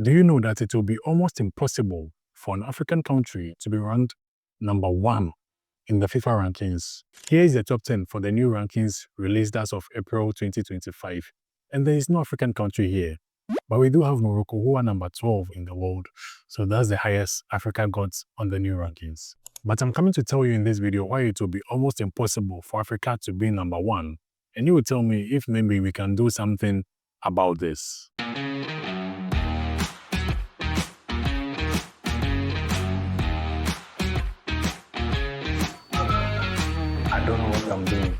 Do you know that it will be almost impossible for an African country to be ranked number 1 in the FIFA rankings? Here is the top 10 for the new rankings released as of April 2025. And there is no African country here. But we do have Morocco, who are number 12 in the world. So that's the highest Africa got on the new rankings. But I'm coming to tell you in this video why it will be almost impossible for Africa to be number 1. And you will tell me if maybe we can do something about this. I don't know what I'm doing.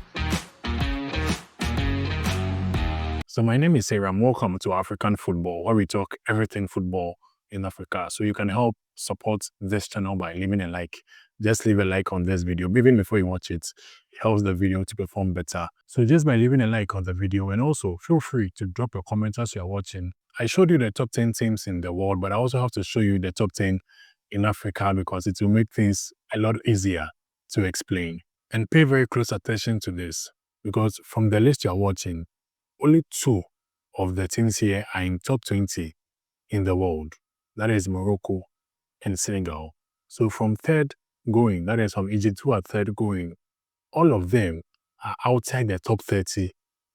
So my name is Sarah. Welcome to African Football, where we talk everything football in Africa. So you can help support this channel by leaving a like. Just leave a like on this video. Even before you watch it, it helps the video to perform better. So just by leaving a like on the video, and also feel free to drop your comments as you are watching. I showed you the top 10 teams in the world, but I also have to show you the top 10 in Africa because it will make things a lot easier to explain. And pay very close attention to this because from the list you are watching, only 2 of the teams here are in top 20 in the world. That is Morocco and Senegal. So from third going, that is from Egypt, who are third going, all of them are outside the top 30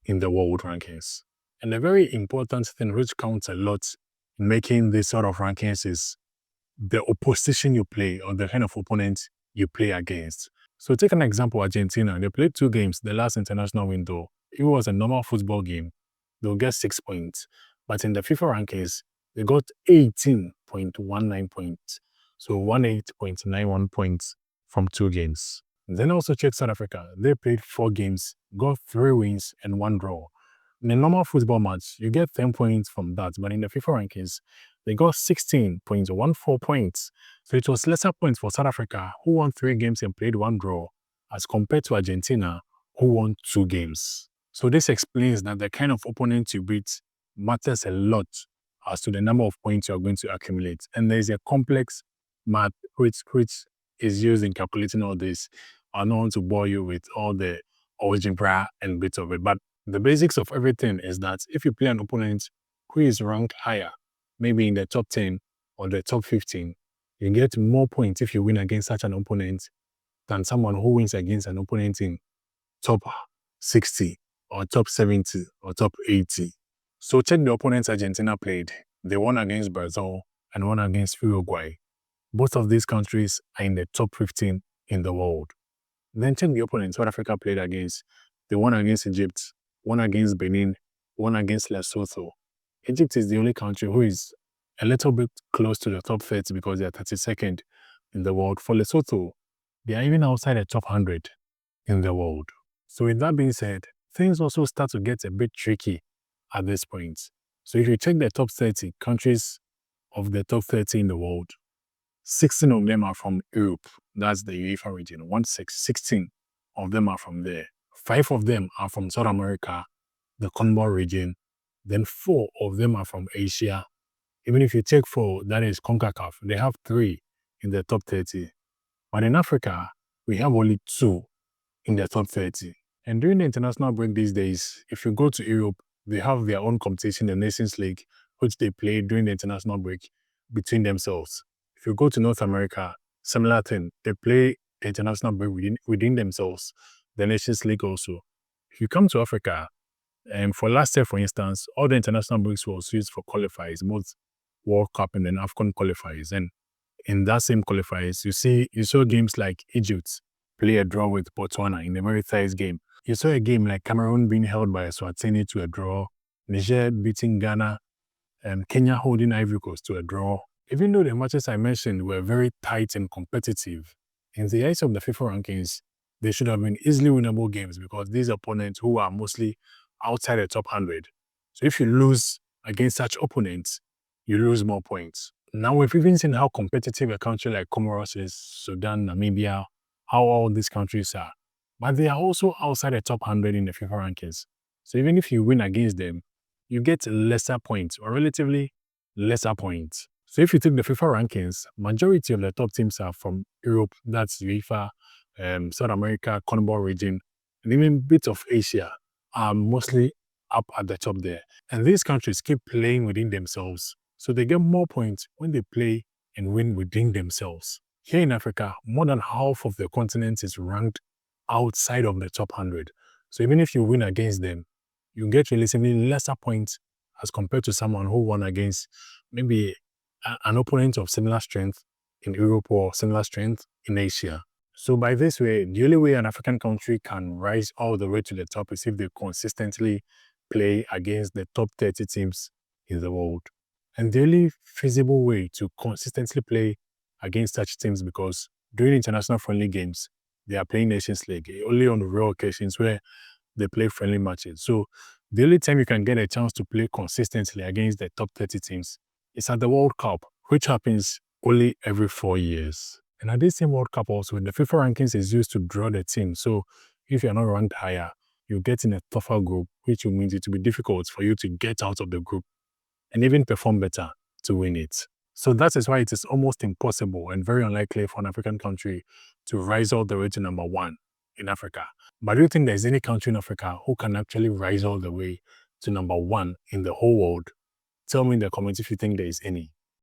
in the world rankings. And a very important thing which counts a lot in making this sort of rankings is the opposition you play or the kind of opponent you play against. So take an example, Argentina. They played 2 games the last international window. If it was a normal football game, they'll get 6 points. But in the FIFA rankings, they got 18.19 points. So 18.91 points from 2 games. Then also check South Africa. They played 4 games, got 3 wins and 1 draw. In a normal football match, you get 10 points from that. But in the FIFA rankings, they got 16.14 points. So it was lesser points for South Africa, who won 3 games and played 1 draw, as compared to Argentina, who won 2 games. So this explains that the kind of opponent you beat matters a lot as to the number of points you're going to accumulate. And there's a complex math which is used in calculating all this. I don't want to bore you with all the algebra and bits of it. But the basics of everything is that if you play an opponent who is ranked higher, maybe in the top 10 or the top 15, you get more points if you win against such an opponent than someone who wins against an opponent in top 60 or top 70 or top 80. So check the opponents Argentina played. They won against Brazil and won against Uruguay. Both of these countries are in the top 15 in the world. Then check the opponents South Africa played against. They won against Egypt, won against Benin, won against Lesotho. Egypt is the only country who is a little bit close to the top 30 because they are 32nd in the world. For Lesotho, they are even outside the top 100 in the world. So with that being said, things also start to get a bit tricky at this point. So if you check the top 30 countries of the top 30 in the world, 16 of them are from Europe. That's the UEFA region. 16 of them are from there. 5 of them are from South America, the Congo region. Then 4 of them are from Asia. Even if you take 4, that is CONCACAF, they have 3 in the top 30. But in Africa, we have only 2 in the top 30. And during the international break these days, if you go to Europe, they have their own competition, the Nations League, which they play during the international break between themselves. If you go to North America, similar thing, they play the international break within themselves, the Nations League also. If you come to Africa, for last year, for instance, all the international breaks was used for qualifiers, both World Cup and then AFCON qualifiers. And in that same qualifiers, you saw games like Egypt play a draw with Botswana in the very first game. You saw a game like Cameroon being held by Eswatini to a draw, Niger beating Ghana, and Kenya holding Ivory Coast to a draw. Even though the matches I mentioned were very tight and competitive, in the eyes of the FIFA rankings, they should have been easily winnable games because these opponents who are mostly outside the top 100. So if you lose against such opponents, you lose more points. Now we've even seen how competitive a country like Comoros is, Sudan, Namibia, how all these countries are. But they are also outside the top 100 in the FIFA rankings. So even if you win against them, you get lesser points or relatively lesser points. So if you take the FIFA rankings, majority of the top teams are from Europe, that's UEFA, South America, Congo region, and even bits of Asia are mostly up at the top there. And these countries keep playing within themselves So they get more points when they play and win within themselves. Here in Africa, more than half of the continent is ranked outside of the top 100. So even if you win against them, you get relatively lesser points as compared to someone who won against maybe an opponent of similar strength in Europe or similar strength in Asia. So by this way, the only way an African country can rise all the way to the top is if they consistently play against the top 30 teams in the world. And the only feasible way to consistently play against such teams, because during international friendly games, they are playing Nations League only on rare occasions where they play friendly matches. So the only time you can get a chance to play consistently against the top 30 teams is at the World Cup, which happens only every 4 years. And at this same World Cup also, the FIFA rankings is used to draw the team. So if you're not ranked higher, you get in a tougher group, which will mean it will be difficult for you to get out of the group and even perform better to win it. So that is why it is almost impossible and very unlikely for an African country to rise all the way to number 1 in Africa. But do you think there's any country in Africa who can actually rise all the way to number 1 in the whole world? Tell me in the comments if you think there is any.